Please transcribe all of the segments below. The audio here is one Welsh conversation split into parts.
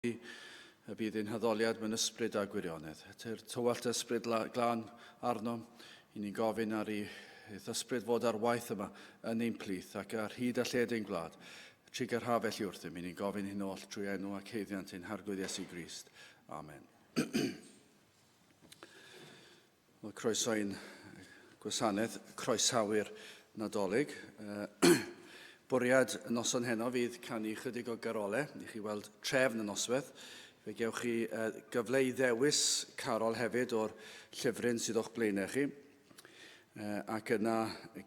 y bydd ein haddoliad mewn ysbryd a gwirionedd. Ydy'r tywallt ysbryd glân arno, i ni'n gofyn ar ei ysbryd fod ar waith yma yn ein plith ac ar hyd a lled ein gwlad. Trig yr hafell wrthym, i ni'n gofyn hyn oll trwy enw ac heiddiant ein harglwydd Iesu Grist. Amen. Wel, croeso i'n gwasanaeth, croesawu'r Nadolig. Bwriad y noson heno fydd canu chydig o garolau, i chi weld trefn y noswaith. Fe gewch chi gyfle i ddewis carol hefyd o'r llyfryn sydd o'ch blaenau chi. Ac yna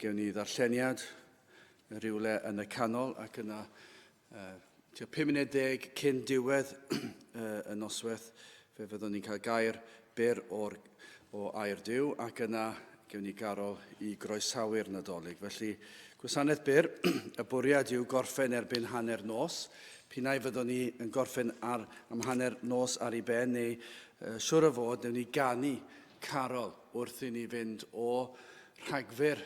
gewn ni ddarlleniad rywle yn y canol, ac yna 5 munud 10 cyn diwedd y noswaith, fe fyddwn ni'n cael gair byr o air Duw, ac yna gewn ni garol i groesawu'r Nadolig. Felly, gwasanaeth byr, y bwriad yw gorffen erbyn hanner nos. Pinnau fyddwn ni yn gorffen am hanner nos ar ei ben, neu siwr o fod, newn ni ganu carol wrth i ni fynd o Rhagfyr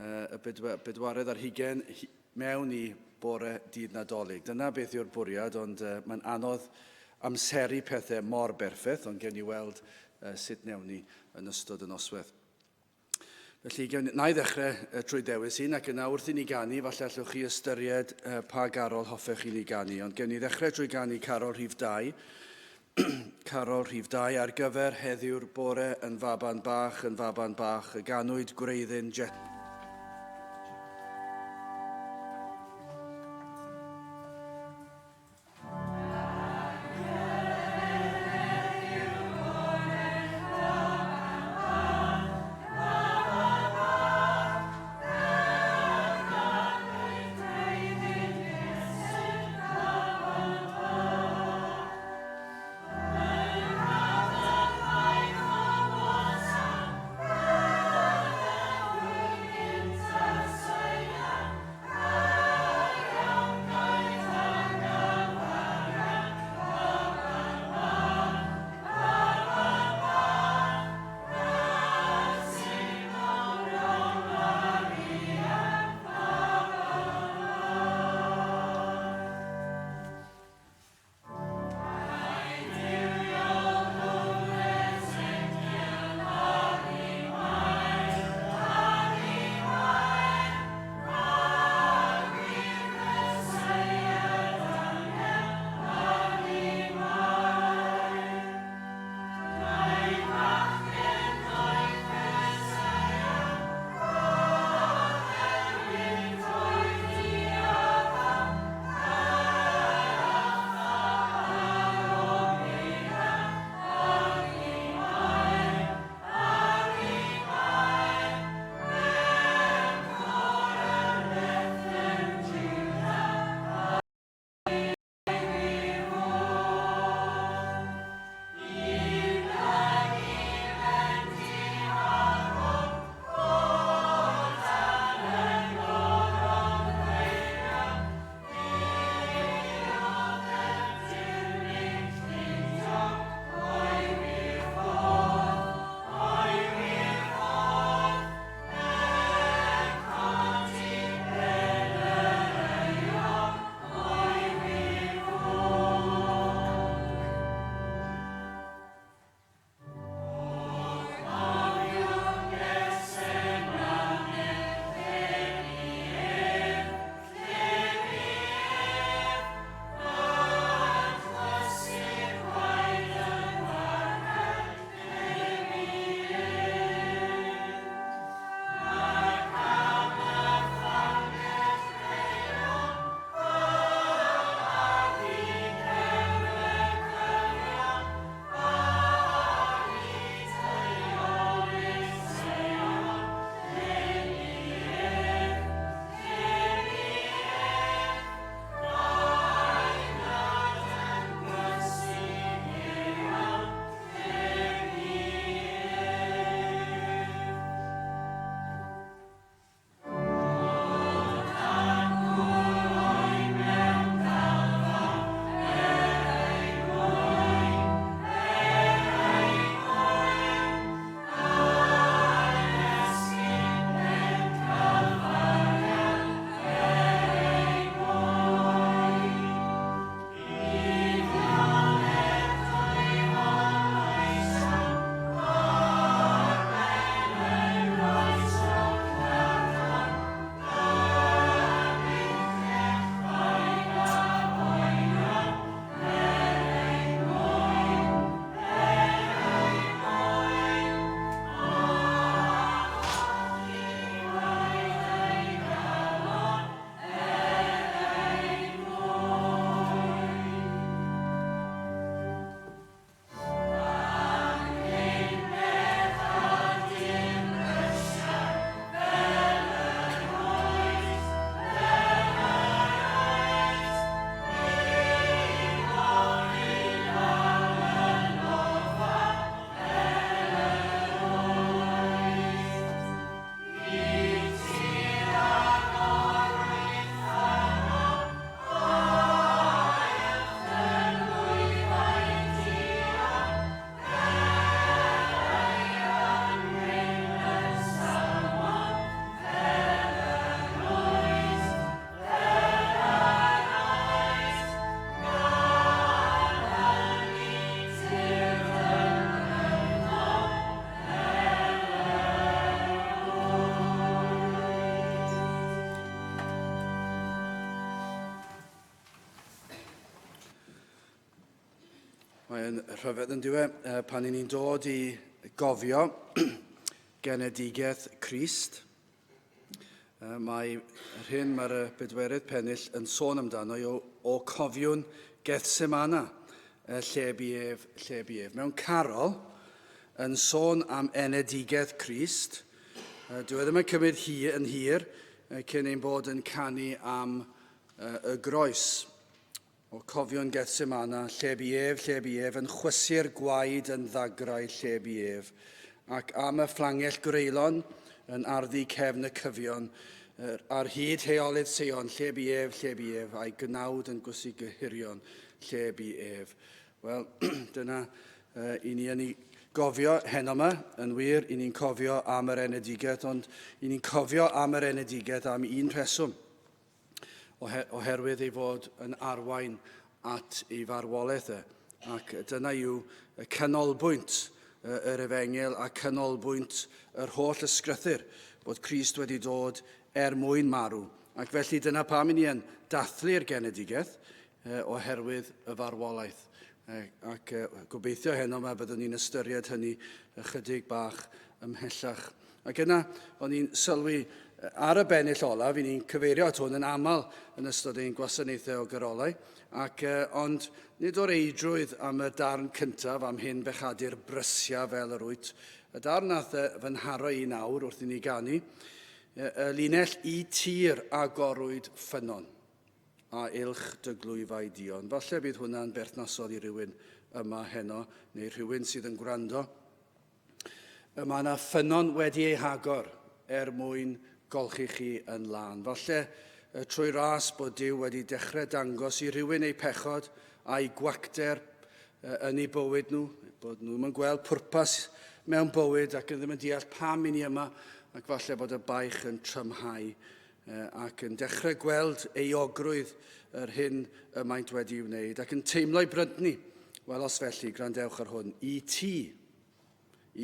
y bedwaredd ar 20 mewn i bore dydd Nadolig. Dyna beth yw'r bwriad, ond mae'n anodd amseru pethau mor berffaith, ond gewn ni weld sut newn ni yn ystod y noswaith. Felly, na i ddechrau trwy dewis un, ac yna wrth i ni ganu, falle allwch chi ystyried pa garol hoffech i ni ganu. Ond gewn ni ddechrau trwy ganu carol rhif 2. Carol rhif 2 ar gyfer heddiw'r bore yn faban bach, y ganwyd gwreiddyn jet. Mae'n rhyfedd yn diwedd pan ni'n dod i gofio genedigaeth Crist. Mae'r hyn mae'r bedwerydd pennill yn sôn amdano o cofiwn Gethsemana, lle bu ef. Mewn carol yn sôn am enedigaeth Crist. Dwi ddim yn cymryd yn hir cyn ein bod yn canu am y groes. O cofion Gethsemana, lle bu ef, yn chwysu'r gwaed yn ddagrau lle bu ef, ac am y fflangell greulon yn arddu cefn y cyfion, ar hyd heolydd Sion, lle bu ef, a'i gnawd yn gwysu gyhirion, lle bu ef. Wel, dyna i ni yn ei gofio heno yma, yn wir, i ni'n cofio am yr enedigaeth, ond i ni'n cofio am yr enedigaeth am un rheswm. Oherwydd ei fod yn arwain at ei farwolaeth e. Ac dyna yw y canolbwynt yr Efengil a canolbwynt yr holl ysgrythyr, bod Crist wedi dod mwyn marw. Ac felly dyna pam i ni yn dathlu'r genedigaeth oherwydd y farwolaeth. Ac gobeithio heno yma byddwn ni'n ystyried hynny ychydig bach ymhellach. Ac yna, o'n i'n sylwi ar y bennill olaf, i ni'n cyfeirio at hwn yn aml yn ystod ein gwasanaethau o gyrolau, ond nid o'r eidrwydd am y darn cyntaf am hyn bechadu'r brysia fel yr wyt. Y darn nath fy nharo i nawr wrth i ni ganu, y linell i tir agorwyd ffynon a ilch dy glwyfau dion. Falle bydd hwnna'n berthnasol i rywun yma heno, neu rhywun sydd yn gwrando. Mae yna ffynon wedi ei hagor mwyn golchi chi yn lan. Falle trwy ras bod Duw wedi dechrau dangos i rywun ei pechod a'i gwacter yn ei bywyd nhw, bod nhw'n yn gweld pwrpas mewn bywyd ac yn ddim yn deall pam i ni yma, ac falle bod y baich yn trymhau ac yn dechrau gweld euogrwydd yr hyn y maent wedi ei wneud ac yn teimlo'i brydni. Wel, os felly, grandewch ar hwn, i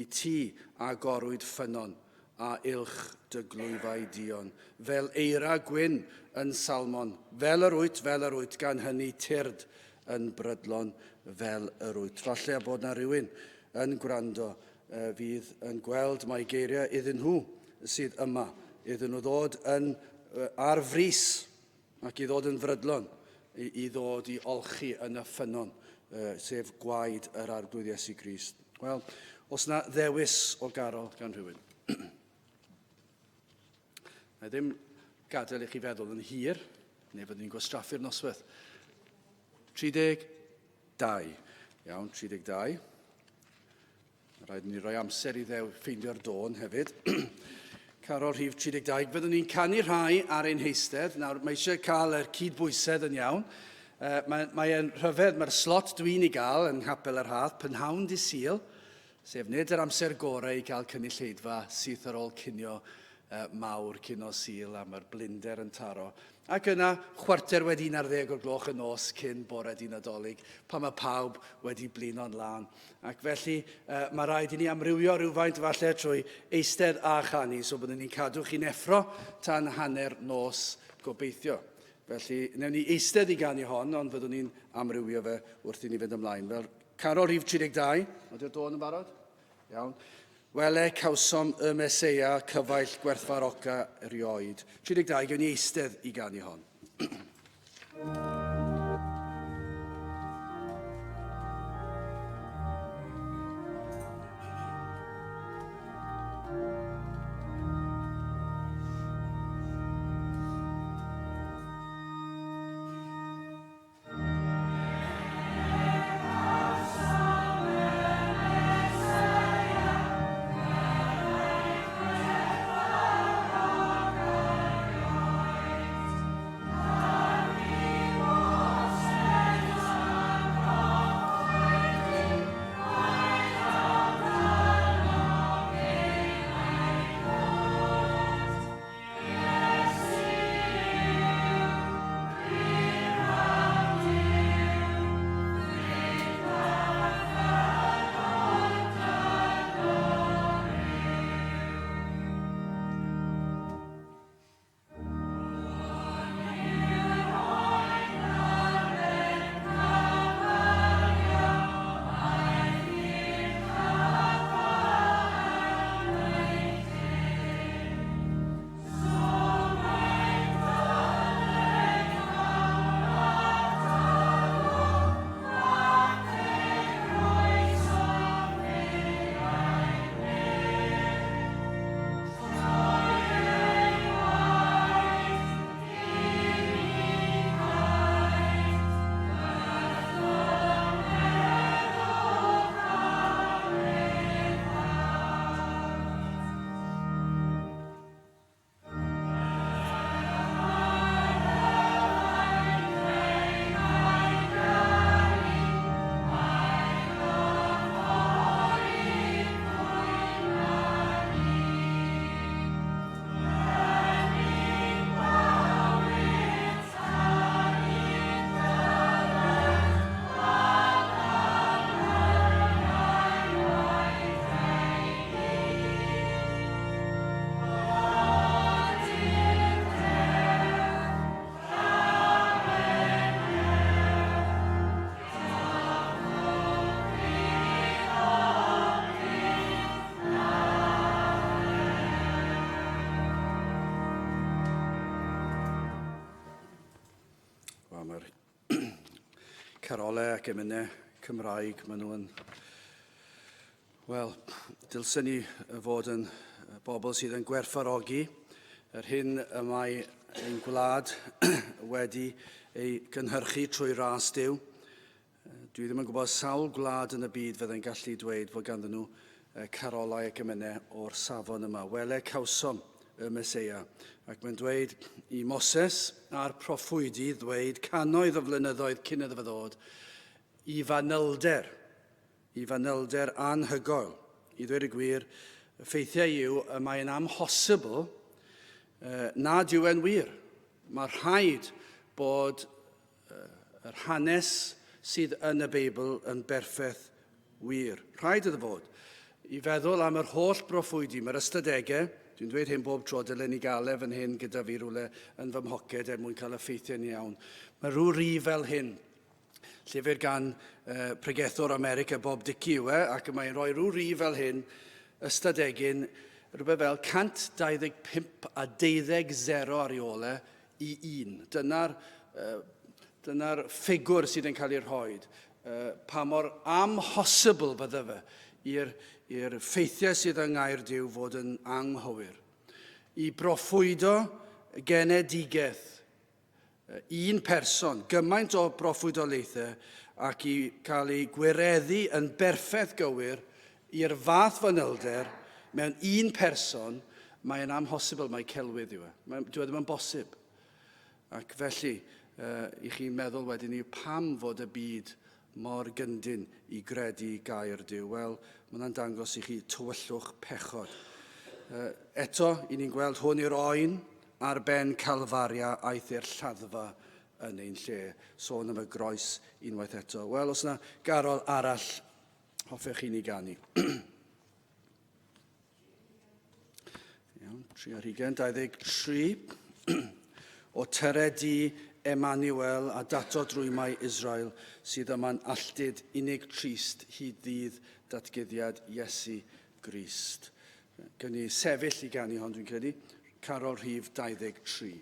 ti agorwyd ffynon a ilch dy glwyfau dion, fel eira gwyn yn salmon, fel yr wyt, gan hynny tyrd yn brydlon fel yr wyt. Falle bod na rywun yn gwrando fydd yn gweld mae geiriau iddyn nhw sydd yma, iddyn nhw ddod ar frys ac i ddod yn frydlon, i ddod i olchi yn y ffynon, sef gwaed yr arglwydd Iesu Grist. Wel, os na ddewis o garol gan rhywun. Mae ddim gadael i chi feddwl yn hir, neu fyddwn ni'n gwastraffu'r noswaith. 32. Iawn, 32. Rhaid ni roi amser i ffeindio'r dôn hefyd. Carol rhif 32. Fyddwn ni'n canu rhai ar ein heistedd. Nawr, mae eisiau cael yr cydbwysedd yn iawn. Mae'n rhyfedd, mae'r slot dwi'n ei gael yn Nghapel yr Hath, prynhawn dydd Sul, sef nid yr amser gorau i gael cynulleidfa syth ar ôl cinio mawr cyn o Sul a mae'r blinder yn taro. Ac yna, chwarter wedi 11 o'r gloch y nos cyn bore di Nadolig, pan mae pawb wedi blino'n lan. Ac felly, mae rhaid i ni amrywio rhywfaint falle trwy eistedd a chanu, so byddwn ni'n cadw chi'n effro tan hanner nos gobeithio. Felly, newn ni eistedd i ganu hon, ond fyddwn ni'n amrywio fe wrth i ni fynd ymlaen. Fel Carol rhif 32, ydy'r dôn yn barod? Iawn. Wele cawsom y Meseia cyfaill gwerthfaroca erioed. 32, gewn ni eistedd i ganu hon. Amen. carolau ac emynau Cymraeg. Maen nhw'n, wel, dylsyn ni fod yn bobl sydd yn gwerthfawrogi yr hyn y mae ein gwlad wedi ei gynhyrchu trwy ras Duw. Dwi ddim yn gwybod sawl gwlad yn y byd fyddai'n gallu dweud fod ganddyn nhw carolau ac emynau o'r safon yma. Wele cawsom y Meseia. Ac mae'n dweud i Moses a'r proffwydi ddweud cannoedd o flynyddoedd cyn iddo fe ddod i fanylder anhygoel. I ddweud y gwir, y ffeithiau yw y mae'n amhosibl nad yw e'n wir. Mae rhaid bod yr hanes sydd yn y Beibl yn berffaith wir. Rhaid iddo fod. I feddwl am yr holl broffwydi, mae'r ystadegau, dwi'n dweud hyn bob tro, dylen ni gael fan hyn gyda fi rhywle yn fy mhoced mwyn cael effeithiau'n iawn. Mae rhyw rif fel hyn, llyfr gan pregethwr America Bob Dickey yw ac mae'n rhoi rhyw rif fel hyn, ystadegyn, rhywbeth fel 125 ar ei ole i 1. Dyna'r ffigwr sydd yn cael ei rhoi. Pa mor amhosibl bydde fe i'r ffeithiau sydd yng Ngaer Duw fod yn anghywir. I broffwydo genedigaeth, un person, gymaint o broffwydolaethau, ac i cael ei gwireddu yn berffaith gywir i'r fath fanylder mewn un person, mae'n amhosibl, mae celwydd yw e. Dwi ddim yn bosib. Ac felly, i chi'n meddwl wedyn ni, pam fod y byd mor gyndyn i gredu gair Duw? Wel, mae'n dangos i chi tywyllwch pechod. Eto, i ni'n gweld hwn i'r oen ar ben Calfaria aeth i'r lladdfa yn ein lle. Sôn am y groes unwaith eto. Wel, os yna garol arall, hoffech chi ni ganu. Iawn, 3:23. O tyredu Emmanuel a dato drwymau Israel sydd yma'n alltid unig trist hyd ddydd datgyddiad Iesu Grist. Gyn ni sefyll i ganu hon, dwi'n credu. Carol rhif 23.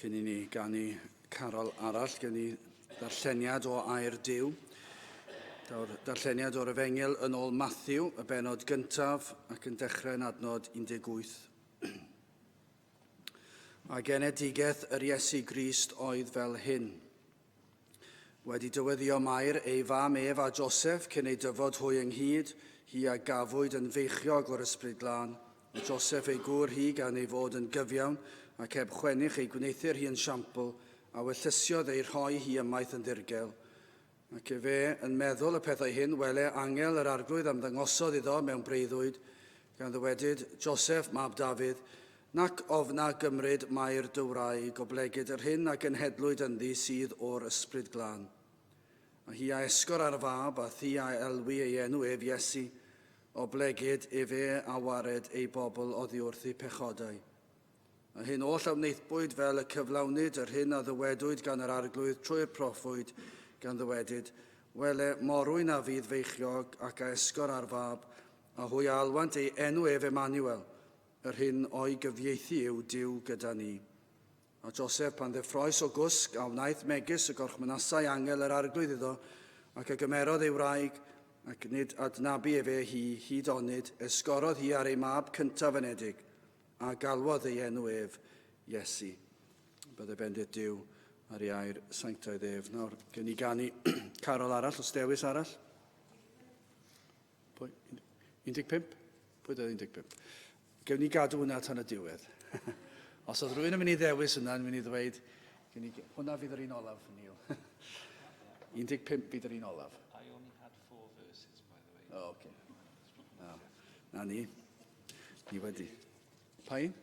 Cyn I ni ganu carol arall, gen I ddarlleniad o Aur Duw. Darlleniad o'r Efengyl yn ôl Matthew, y benod gyntaf, ac yn dechrau yn adnod 18. A genedigaeth yr Iesu Grist oedd fel hyn. Wedi dyweddio Mair ei fam Ef a Joseph cyn ei dyfod hwy ynghyd, hi a gafwyd yn feichiog o'r ysbryd glân. Joseph ei gŵr hi gan ei fod yn gyfiawn ac heb chwennych ei gwneithir hi yn siampl a wellysiodd ei rhoi hi ymaith yn ddirgel. Ac fe yn meddwl y pethau hyn, wele angel yr arglwydd ymddangosodd iddo mewn breuddwyd, gan ddywedyd Joseph mab Dafydd, nac ofna gymryd Mair dy wraig o blegyd yr hyn ac yn hedlwyd ynddi sydd o'r ysbryd glân. A hi a esgor ar fab a thi a elwi ei enw ef Iesu, o blegyd fe a wared ei bobl oddi wrth eu pechodau. A hyn oll a wneithbwyd fel y cyflawnyd yr hyn a ddywedwyd gan yr arglwydd trwy'r proffwyd, gan ddywedyd, wele morwyn a fydd feichiog ac a esgor ar fab, a hwy a alwant ei enw ef Emmanuel, yr hyn o'i gyfieithu yw Duw gyda ni. A Joseph pan ddeffroes o gwsg a wnaeth megis y gorchmynasau angel yr arglwydd iddo, ac a gymerodd ei wraig, ac nid adnabu hi hyd onyd, esgorodd hi ar ei mab cyntaf yn edig, a galwodd ei enw ef Iesu. Bydde bendith Duw ar ei air sanctaidd ef. Nawr, gen I ganu carol arall, os dewis arall. Pwy? 15? Pwy dweud 15? Gewn ni gadw hwnna tan y diwedd. Os oedd rhywun yn mynd I ddewis hwnna, yn mynd I ddweud, hwnna fydd yr un olaf, Neil. 15 fydd yr un olaf. I only had 4 verses, by the way. Oh, okay. Na ni. Ni wedi. Pa un?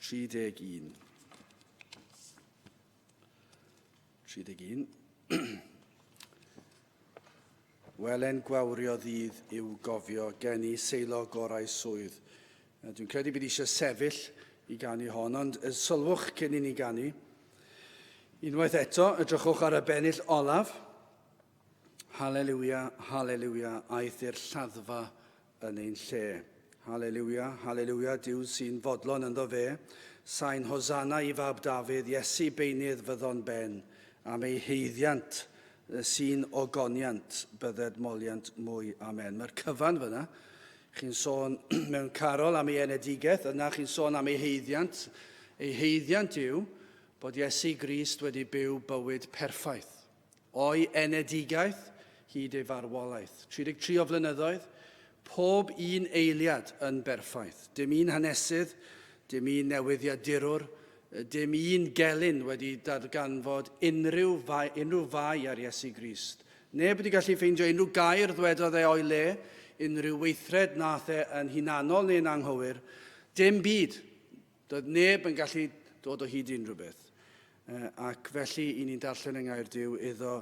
31. 31. Welen gwawrio ddydd yw gofio gen I seilo gorau swydd. Dwi'n credu bydd eisiau sefyll I ganu hon, ond sylwch cyn I ni ganu. Unwaith eto, edrychwch ar y bennill olaf. Hallelujah, hallelujah, aeth i'r lladdfa yn ein lle. Hallelujah, hallelujah, Duw sy'n fodlon ynddo fe. Sain hosanna I fab Dafydd, Iesu beinydd fyddon ben, am ei heiddiant sy'n ogoniant, bydded moliant mwy. Amen. Mae'r cyfan fyna. Chi'n sôn mewn carol am ei enedigaeth, yna chi'n sôn am ei heiddiant. Ei heiddiant yw bod Iesu Grist wedi byw bywyd perffaith. O'i enedigaeth hyd ei farwolaeth. 33 o flynyddoedd, pob un eiliad yn berffaith. Dim un hanesydd, dim un newyddiadurwr, dim un gelyn wedi darganfod unrhyw fai ar Iesu Grist. Neb wedi gallu ffeindio unrhyw gair ddwedodd o'i le, unrhyw weithred nath yn hunanol neu'n anghywir. Dim byd. Doedd neb yn gallu dod o hyd unrhyw beth. Ac felly I ni'n darllen yng Ngair Duw iddo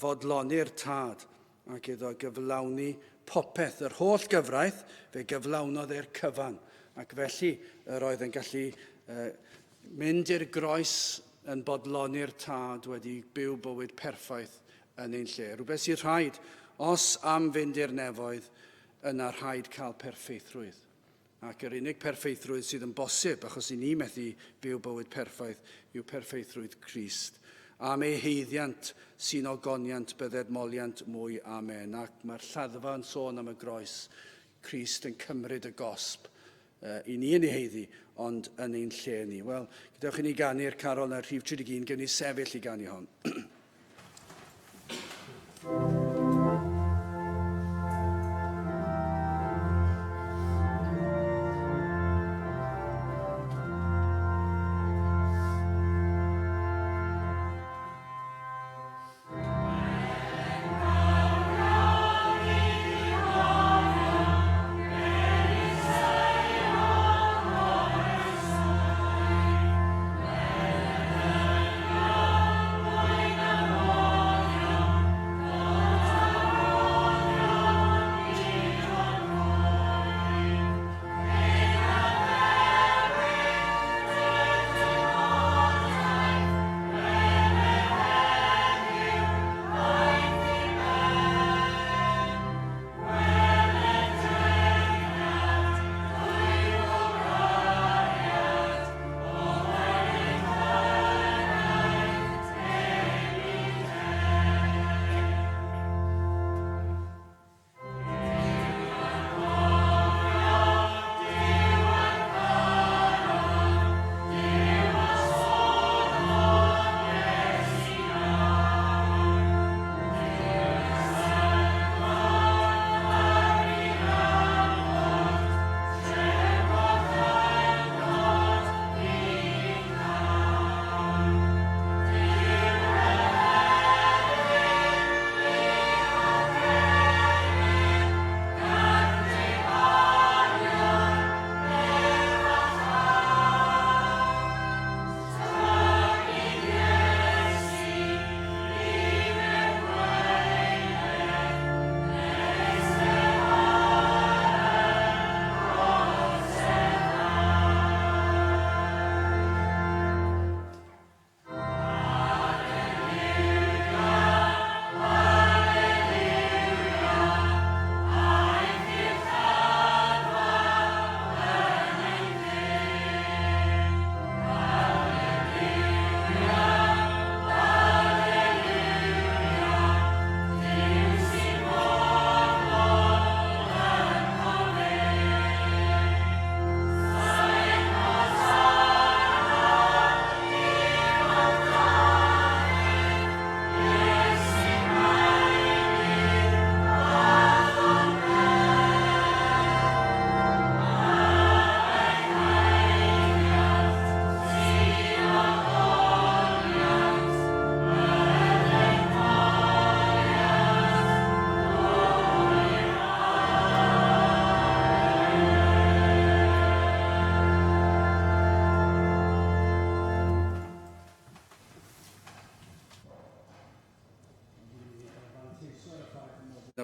fodloni'r tad ac iddo gyflawni popeth, yr holl gyfraith, fe gyflawnodd e'r cyfan. Ac felly yr oedd yn gallu mynd i'r groes yn bodloni'r tad wedi byw bywyd perffaith yn ein lle. Rhywbeth sy'n rhaid, os am fynd i'r nefoedd, yna rhaid cael perffeithrwydd. Ac yr unig perffeithrwydd sydd yn bosib, achos I ni methu byw bywyd perffaith, yw perffeithrwydd Crist. Am ei heiddiant sy'n ogoniant bydded moliant mwy. Amen. Ac mae'r lladdfa yn sôn am y groes. Crist yn cymryd y gosb. I ni yn ei heiddi, ond yn ein lle ni. Wel, gydewch I ni ganu'r carol na rhif 31, gewn ni sefyll I ganu hon. Amen.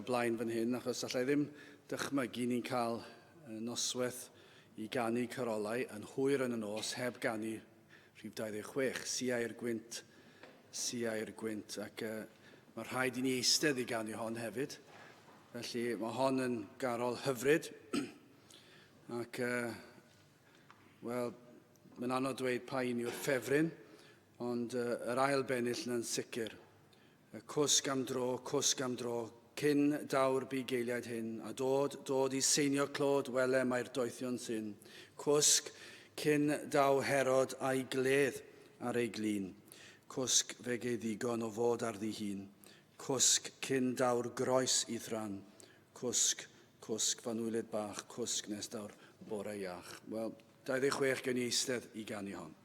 y blaen fan hyn, achos allai ddim dychmygu ni'n cael noswaith i ganu carolau yn hwyr yn y nos heb ganu rhif 26, Siai'r Gwynt, ac mae rhaid i ni eistedd i ganu hon hefyd. Felly mae hon yn garol hyfryd, ac wel, mae'n anodd dweud pa un yw'r ffefryn, ond yr ail bennill yn sicr. Cwsg am dro, cyn dawr bugeiliaid hyn, a dod i seinio clod wele mae'r doethion sy'n. Cwsg cyn daw Herod a'i gledd ar ei glin. Cwsg fe gei ddigon o fod ar ddi hun. Cwsg cyn dawr groes i thran. Cwsg fan wylid bach, cwsg nes dawr bore iach. Wel, 26 gen i eistedd i ganu hon.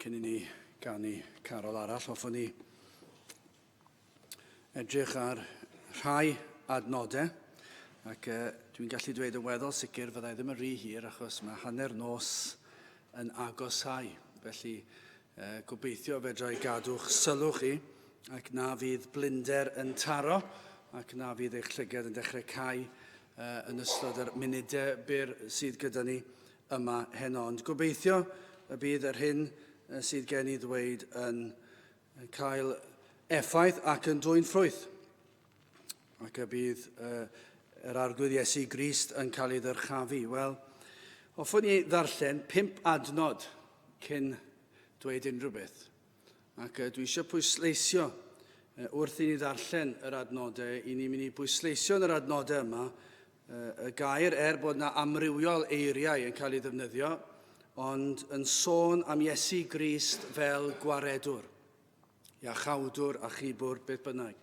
Cyn i ni ganu carol arall, hoffwn ni edrych ar rhai adnodau, ac dwi'n gallu dweud yn weddol sicr fyddai ddim yn rhy hir achos mae hanner nos yn agosau. Felly gobeithio fedrai gadw'ch sylw chi ac na fydd blinder yn taro ac na fydd eich llygad yn dechrau cau yn ystod yr munudau byr sydd gyda ni yma heno. Ond gobeithio y bydd yr hyn sydd gen i ddweud yn cael effaith ac yn dwyn ffrwyth ac y bydd yr arglwydd Iesu Grist yn cael ei ddyrchafu. Wel, hoffwn ni ddarllen 5 adnod cyn dweud unrhyw beth. Ac dwi eisiau pwysleisio wrth i ni ddarllen yr adnodau, i ni'n mynd i bwysleisio yn yr adnodau yma y gair bod yna amrywiol eiriau yn cael ei ddefnyddio, ond yn sôn am Iesu Grist fel gwaredwr, iachawdwr a chibwr, beth bynnag.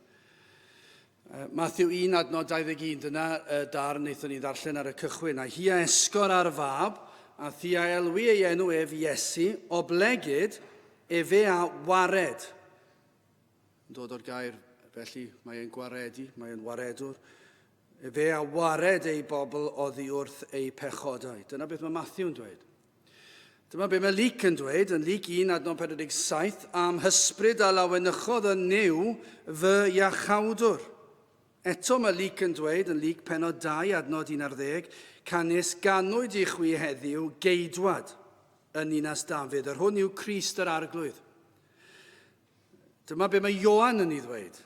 Matthew 1, adnod 21, dyna darn wnaethon ni ddarllen ar y cychwyn. A hi a esgor ar fab, a thi a elwi ei enw ef Iesu, oblegyd efe a wared. Dod o'r gair, felly mae e'n gwaredu, mae e'n waredwr. Efe a wared ei bobl oddi wrth ei pechodau. Dyna beth mae Matthew yn dweud. Dyma beth mae Luc yn dweud, yn Luc 1, adnod 47, am hysbryd a lawanychodd yn niw fy iachawdwr. Eto mae Luc yn dweud, yn Luc pennod 2, adnod 11, canis ganwyd i chwi heddiw geidwad yn Ninas Dafydd. Yr hwn yw Crist yr arglwydd. Dyma be mae Ioan yn ei ddweud.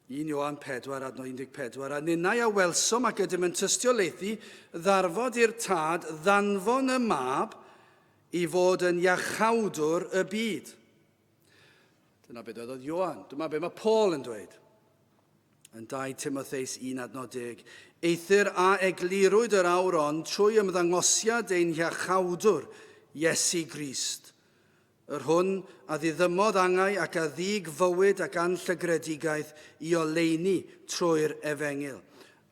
1 Ioan 4, adnod 14. A ninnau a welsom ac ydym yn tystiolaethu ddarfod i'r tad ddanfon y mab i fod yn iachawdwr y byd. Dyna beth oedd Ioan. Dyma be mae Paul yn dweud. Yn 2 Timotheus 1, adnod 10. Eithir a eglurwyd yr awron trwy ymddangosiad ein iachawdwr, Iesu Grist. Yr hwn a ddiddymodd angau ac a ddig fywyd ac anllygredigaeth i oleini trwy'r efengil.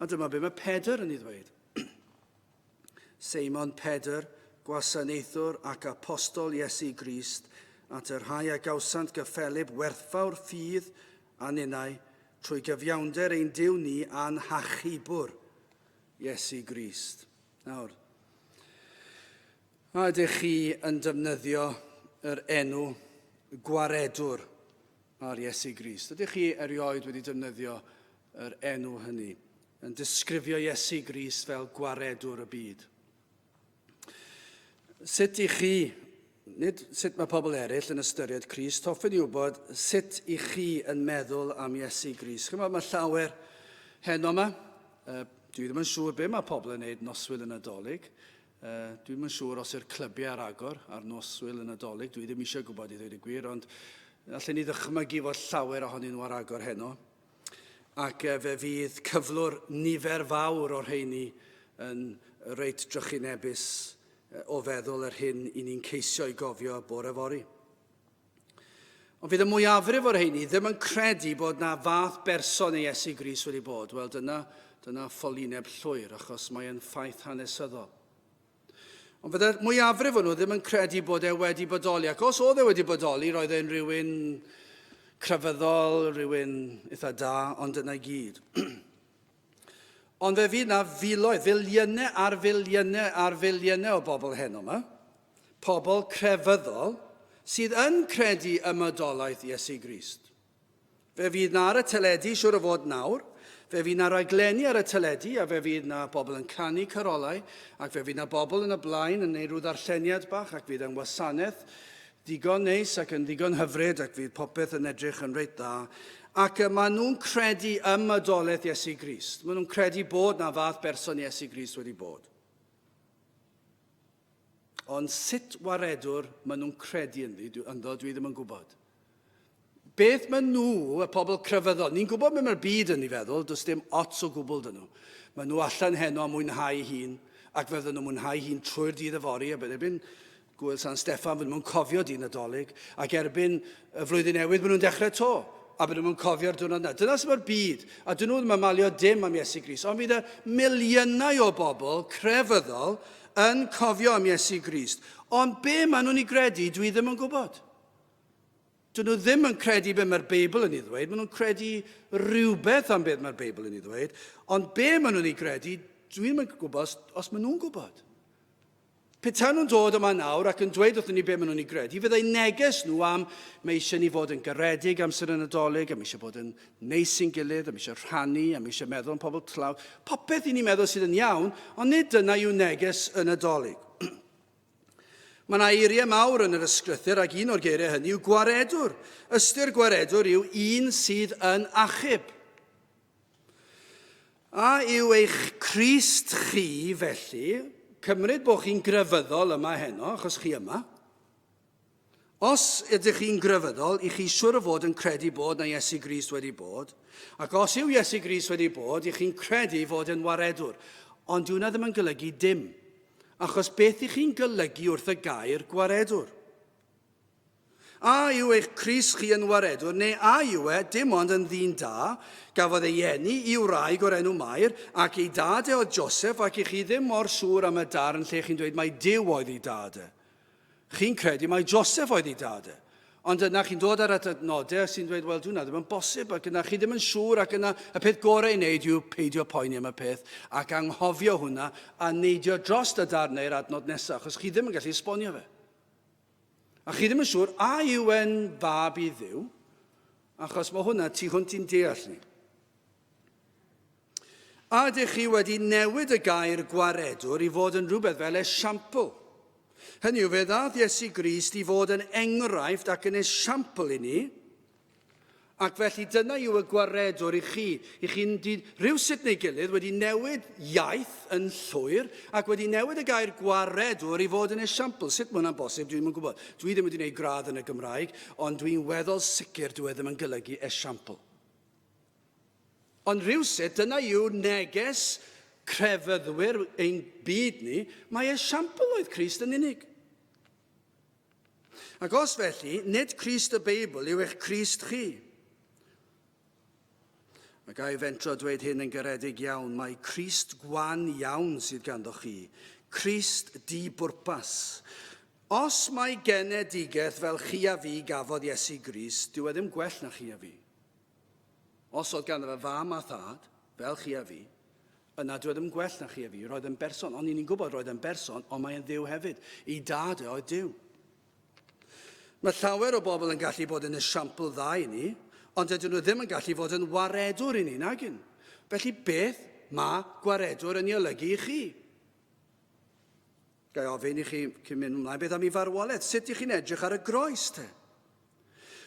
A dyma be mae Pedr yn ei ddweud. Seimon Pedr, gwasanaethwr ac apostol Iesu Grist, at yr rhai a gawsant gyffelib werthfawr ffydd a ninnau, trwy gyfiawnder ein Duw ni a'n hachubwr Iesu Grist. Nawr, a ydych chi yn defnyddio yr enw gwaredwr ar Iesu Grist? Ydych chi erioed wedi defnyddio yr enw hynny, yn disgrifio Iesu Grist fel gwaredwr y byd? Sut i chi, nid sut mae pobl eraill yn ystyried Crist, hoffwn i wybod sut i chi yn meddwl am Iesu Grist. Chymod, mae llawer heno yma. Dwi ddim yn siŵr be mae pobl yn gwneud noswyl yn Nadolig. Dwi ddim yn siŵr os yw'r clybiau ar agor ar noswyl yn Nadolig. Dwi ddim eisiau gwybod i ddweud y gwir, ond allan ni ddychmygu fod llawer ohonyn nhw ar agor heno. Ac fe fydd cyflwr nifer fawr o'r rheini yn reit drychinebus o feddwl yr hyn i ni'n ceisio i gofio bore fori. Ond fydd y mwyafrif o'r rheini ddim yn credu bod na fath berson ei Iesu Grist wedi bod. Wel, dyna ffolineb llwyr, achos mae'n ffaith hanesyddol. Ond fydd y mwyafrif o'n nhw ddim yn credu bod e wedi bodoli. Ac os oedd e wedi bodoli, roedd e'n rhywun crefyddol, rhywun eitha da, ond yna i gyd. Ond fe fydd na filoedd, filiynau ar filiynau ar filiynau o bobl heno yma, pobl crefyddol, sydd yn credu ymodolaeth Iesu Grist. Fe fydd na ar y teledu, siwr o fod nawr, fe fydd na raglenni ar y teledu, a fe fydd na bobl yn canu carolau, ac fe fydd na bobl yn y blaen yn neud rhyw ddarlleniad bach, ac fydd yn wasanaeth digon neis ac yn digon hyfryd, ac fydd popeth yn edrych yn reit dda. Ac maen nhw'n credu ymodolaeth Iesu Grist. Maen nhw'n credu bod na fath berson Iesu Grist wedi bod. Ond sut waredwr maen nhw'n credu ynddo, dwi ddim yn gwybod. Beth maen nhw, y pobl crefyddol, ni'n gwybod beth mae'r byd yn ei feddwl, does dim ots o gwbl dyn nhw. Maen nhw allan heno am mwynhau hun, ac fydden nhw'n mwynhau hun trwy'r dydd yfori, a erbyn Gwyl San Steffan, fydden nhw'n cofio dyn Nadolig, ac erbyn y flwyddyn newydd, fydden nhw'n dechrau to, a bydden nhw'n cofio'r diwrnod yna. Dyna sy'n mae'r byd, a dyn nhw ddim yn malio dim am Iesu Grist, ond fydd y miliynau o bobl crefyddol yn cofio am Iesu Grist. Ond be maen nhw'n ei gredu, dwi ddim yn gwybod. Dyn nhw ddim yn credu be mae'r Beibl yn ei ddweud, maen nhw'n credu rhywbeth am beth mae'r Beibl yn ei ddweud, ond be maen nhw'n ei credu, dwi ddim yn gwybod os maen nhw'n gwybod. Petai nhw'n dod yma nawr ac yn dweud wrthyn ni be maen nhw'n ei gredu, fydd ei neges nhw am mae eisiau ni fod yn garedig amser yn Nadolig, am eisiau bod yn neis i'n gilydd, am eisiau rhannu, am eisiau meddwl am pobl tlaw. Popeth i ni'n meddwl sydd yn iawn, ond nid dyna yw neges yn Nadolig. Mae yna eiriau mawr yn yr ysgrythyr ac un o'r geiriau hynny yw gwaredwr. Ystyr gwaredwr yw un sydd yn achub. A yw eich Crist chi felly, cymryd bod chi'n grefyddol yma heno, achos chi yma. Os ydych chi'n grefyddol, i chi siwr o fod yn credu bod na Iesu Grist wedi bod, ac os yw Iesu Grist wedi bod, i chi'n credu fod yn waredwr. Ond dyw hwnna ddim yn golygu dim, achos beth i chi'n golygu wrth y gair gwaredwr? A yw eich Crist chi yn waredwr, neu a yw e dim ond yn ddyn da, gafodd ei eni i wraig o'r enw Mair, ac ei dad o Joseph, ac i chi ddim mor siŵr am y darn lle chi'n dweud mai Duw oedd ei dad e. Chi'n credu mai Joseph oedd ei dad e. Ond yna chi'n dod ar y adnodau sy'n dweud, wel, dwi'n ddim yn bosib, ac yna chi ddim yn siŵr, ac yna y peth gorau i wneud yw peidio poeni am y peth, ac anghofio hwnna, a neidio dros y darnau'r adnod nesaf, achos chi ddim yn gallu esbonio fe. A chi ddim yn siŵr, a yw e'n fab i Dduw, achos mae hwnna tu hwnt i'n deall ni. A ydych chi wedi newid y gair gwaredwr i fod yn rhywbeth fel esiampl. Hynny yw, fe ddath Iesu Grist i fod yn enghraifft ac yn esiampl i ni, ac felly dyna yw y gwaredwr i chi. I chi'n rhywsut neu gilydd wedi newid iaith yn llwyr ac wedi newid y gair gwaredwr i fod yn esiampl. Sut mae hwnna'n bosib? Dwi'n yn gwybod. Dwi ddim wedi gwneud gradd yn y Gymraeg, ond dwi'n weddol sicr dwi ddim yn golygu esiampl. Ond rhywsut, dyna yw neges crefyddwyr ein byd ni, mae esiampl oedd Crist yn unig. Ac os felly, nid Crist y Beibl yw eich Crist chi. Mae gai fentro dweud hyn yn garedig iawn. Mae Crist gwan iawn sydd ganddo chi. Crist di-bwrpas. Os mae genedigaeth fel chi a fi gafodd Iesu Grist, dyw e ddim gwell na chi a fi. Os oedd ganddo fe fam a thad, fel chi a fi, yna dyw e ddim gwell na chi a fi. Roedd yn berson, ond ni'n gwybod roedd yn berson, ond mae'n Dduw hefyd. I dad e oedd Duw. Mae llawer o bobl yn gallu bod yn esiampl dda i ni, ond ydyn nhw ddim yn gallu fod yn waredwr i ni, nagyn. Felly beth mae gwaredwr yn ei olygu i chi? Gai ofyn i chi cyn mynd ymlaen beth am ei farwolaeth. Sut ych chi'n edrych ar y groes te?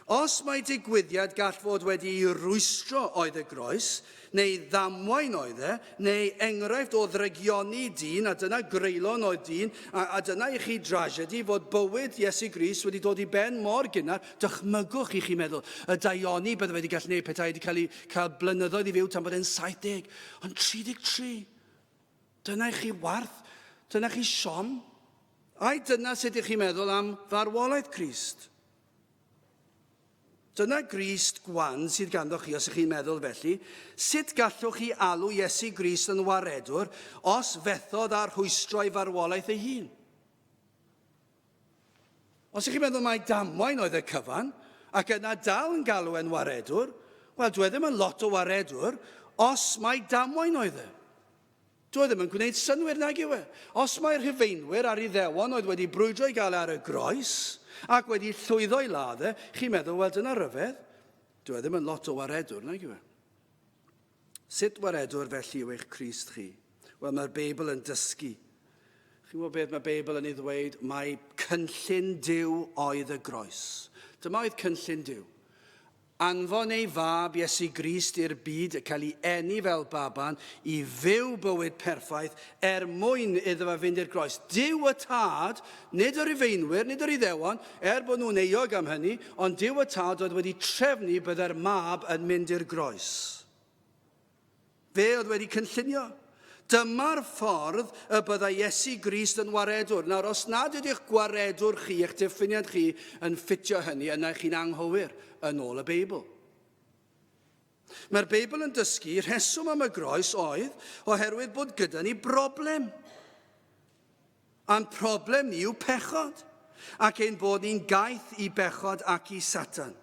Os mae digwyddiad gall fod wedi ei rwystro oedd y groes, neu ddamwain oedd e, neu enghraifft o ddregioni dyn, a dyna greulon oedd dyn, a dyna i chi dragedi fod bywyd Iesu Grist wedi dod i ben mor gynnar, dychmygwch i chi meddwl, y daioni bydde wedi gallu gwneud petai wedi cael blynyddoedd i fyw tan bod e'n 70, ond 33. Dyna i chi warth, dyna chi siom, a dyna sut ych chi'n meddwl am farwolaeth Crist. Dyna Grist gwan sydd ganddo chi os ych chi'n meddwl felly. Sut gallwch chi alw Iesu Grist yn waredwr os fethodd ar rhwystro'i farwolaeth ei hun? Os ych chi'n meddwl mai damwain oedd y cyfan, ac yna dal yn galw e'n waredwr, wel, dwi ddim yn lot o waredwr os mai damwain oedd e. Dwi ddim yn gwneud synwyr nag yw e. Os mae'r Rhufeinwyr ar Iddewon oedd wedi brwydro i gael ar y groes, ac wedi llwyddo i ladd e, chi'n meddwl, wel, dyna ryfedd. Dwi ddim yn lot o waredwr, nag yw e. Sut waredwr felly yw eich Crist chi? Wel, mae'r Beibl yn dysgu. Chi'n gwybod beth mae Beibl yn ei ddweud? Mae cynllun Duw oedd y groes. Dyma oedd cynllun Duw. Anfon ei fab Iesu Grist i'r byd y cael ei eni fel baban i fyw bywyd perffaith mwyn iddo fe fynd i'r groes. Duw y tad, nid yr Rhufeinwyr, nid yr Iddewon, bod nhw'n euog am hynny, ond Duw y tad oedd wedi trefnu bydde'r mab yn mynd i'r groes. Fe oedd wedi cynllunio. Dyma'r ffordd y byddai Iesu Grist yn waredwr. Nawr, os nad ydych gwaredwr chi, eich diffiniad chi yn ffitio hynny, yna chi'n anghywir yn ôl y Beibl. Mae'r Beibl yn dysgu rheswm am y groes oedd oherwydd bod gyda ni broblem. A'n problem ni yw pechod, ac ein bod ni'n gaeth i bechod ac i Satan.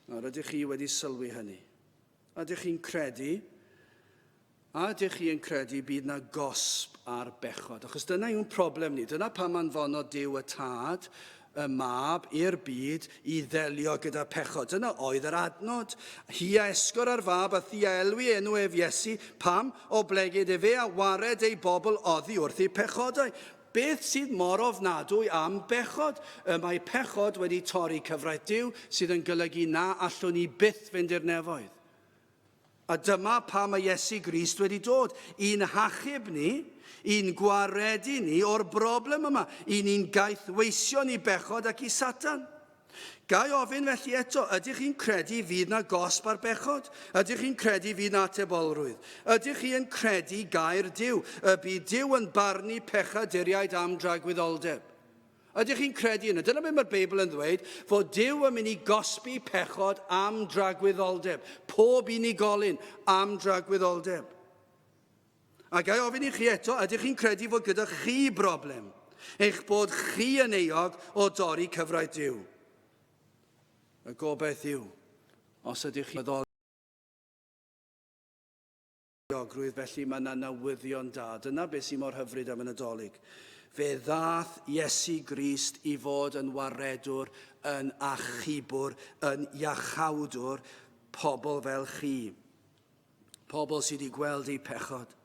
Nawr, ydych chi wedi sylwi hynny? Ydych chi'n credu? A ydych chi yn credu bydd na gosb ar bechod? Achos dyna yw'n problem ni. Dyna pam anfono Duw y tad, y mab i'r byd i ddelio gyda pechod. Dyna oedd yr adnod. Hi a esgor ar fab a thi a elwi enw ef Iesu, pam o blegyd e fe a wared ei bobl oddi wrth ei pechodau. Beth sydd mor ofnadwy am bechod? Mae pechod wedi torri cyfraith Duw sydd yn golygu na allwn ni byth fynd i'r nefoedd. A dyma pa mae Iesu Grist wedi dod. I'n hachub ni, i'n gwaredu ni o'r broblem yma. I'n gaethweisio ni bechod ac i Satan. Gai ofyn felly eto, ydych chi'n credu fydd na gosb ar bechod? Ydych chi'n credu fydd na atebolrwydd? Ydych chi'n credu gair Duw? Y bydd Duw yn barnu pechaduriaid am dragwyddoldeb? Ydych chi'n credu yna? Dyna beth mae'r Beibl yn ddweud, fod Duw yn mynd i gosbi pechod am dragwyddoldeb. Pob unigolyn am dragwyddoldeb. A gai ofyn i chi eto, ydych chi'n credu fod gyda chi broblem? Eich bod chi yn euog o dorri cyfraith Duw? Y gobeith yw, os ydych chi'n meddwl diogrwydd, felly mae yna newyddion da. Dyna beth sy'n mor hyfryd am y Nadolig. Fe ddath Iesu Grist i fod yn waredwr, yn achubwr, yn iachawdwr, pobl fel chi. Pobl sydd wedi gweld eu pechod.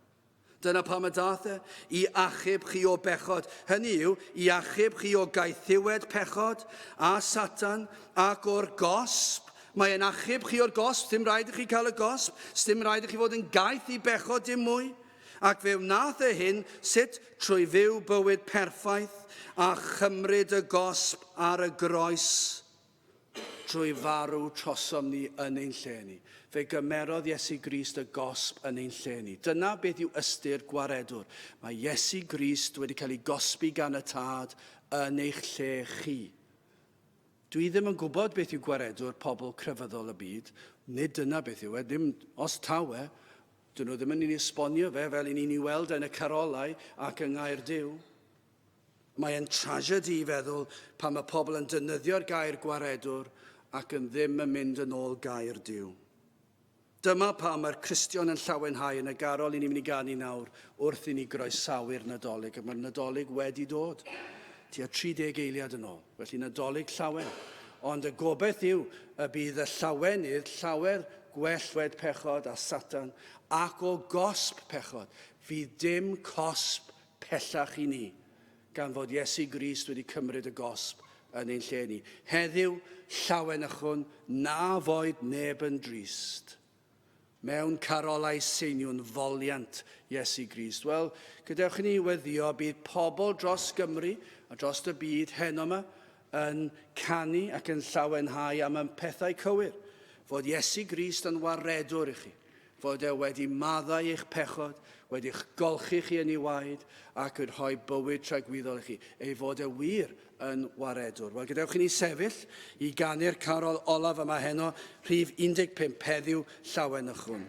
Dyna pam y dath i achub chi o bechod. Hynny yw, i achub chi o gaethiwed pechod a Satan ac o'r gosb. Mae'n achub chi o'r gosb, dim rhaid i chi cael y gosb, dim rhaid i chi fod yn gaeth i bechod dim mwy. Ac fe wnaeth hyn sut trwy fyw bywyd perffaith a chymryd y gosb ar y groes trwy farw trosom ni yn ein lle ni. Fe gymerodd Iesu Grist y gosb yn ein lle ni. Dyna beth yw ystyr gwaredwr. Mae Iesu Grist wedi cael ei gosbi gan y tad yn eich lle chi. Dwi ddim yn gwybod beth yw gwaredwr pobl crefyddol y byd. Nid dyna beth yw e. Ddim, os tawe, dyn nhw ddim yn ei esbonio fe fel ni'n ei weld yn y carolau ac yng Nghaerdydd. Mae'n tragedy i feddwl pan mae pobl yn defnyddio'r gair gwaredwr ac yn ddim yn mynd yn ôl gair Duw. Dyma pam mae'r Cristion yn llawenhau yn y garol i ni'n mynd i ganu nawr wrth i ni groesawu'r Nadolig. A mae'r Nadolig wedi dod tua 30 eiliad yn ôl. Felly Nadolig llawen. Ond y gobeith yw y bydd y llawenydd llawer gwellwed pechod a Satan ac o gosb pechod. Fydd dim cosb pellach i ni gan fod Iesu Grist wedi cymryd y gosb yn ein lle ni. Heddiw llawen ychwn na foed neb yn drist. Mewn carolau seiniwn foliant Iesu Grist. Wel, gadewch ni weddio bydd pobl dros Gymru a dros y byd heno yma yn canu ac yn llawenhau am y pethau cywir. Fod Iesu Grist yn waredwr i chi. Fod e wedi maddau eich pechod, wedi'ch golchi chi yn ei waed ac yn rhoi bywyd tragwyddol i chi. Ei fod e wir yn waredwr. Wel, gadewch i ni sefyll i ganu'r carol olaf yma heno, rhif 15, heddiw llawen ychwn.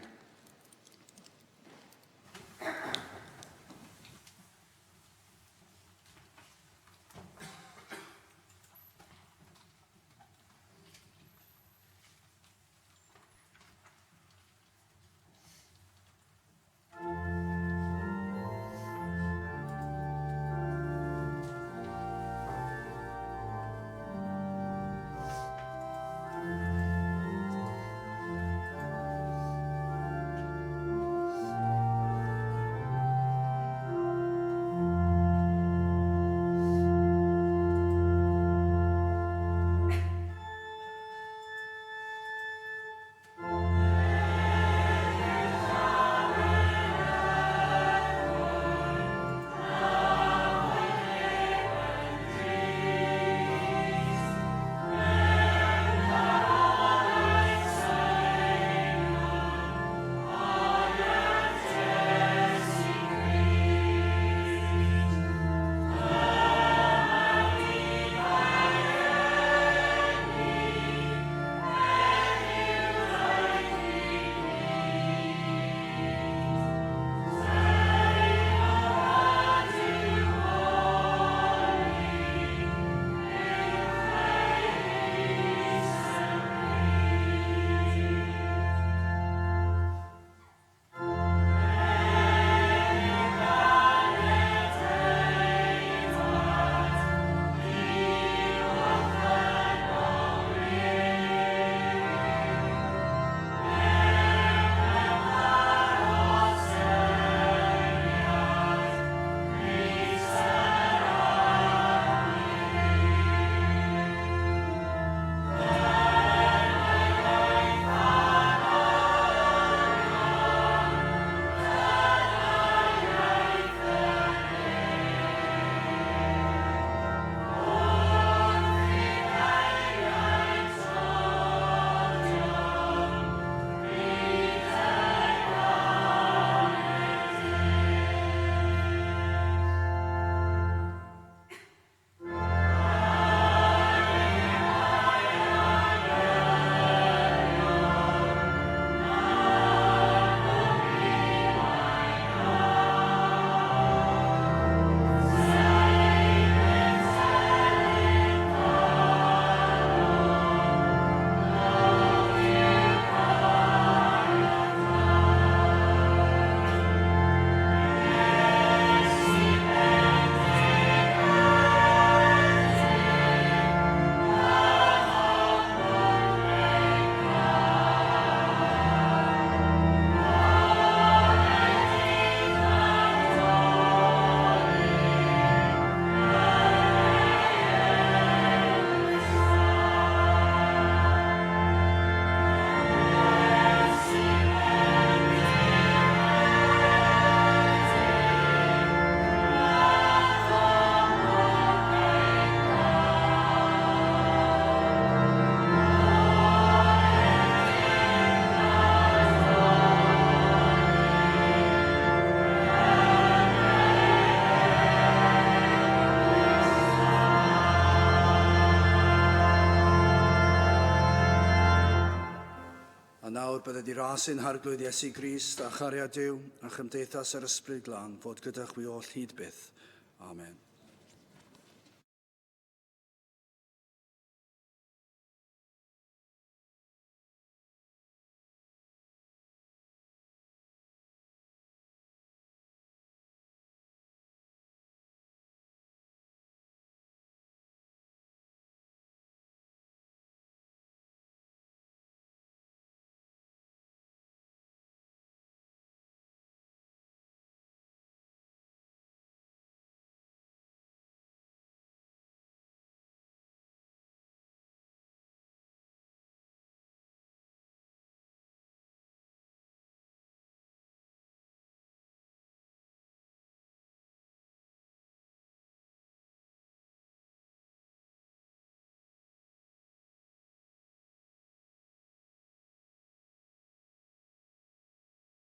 A nawr bydde di rasu'n harglwydd Iesu Grist a chariad Duw a chymdeithas yr ysbryd glân fod gyda chwi oll hyd byth. Amen.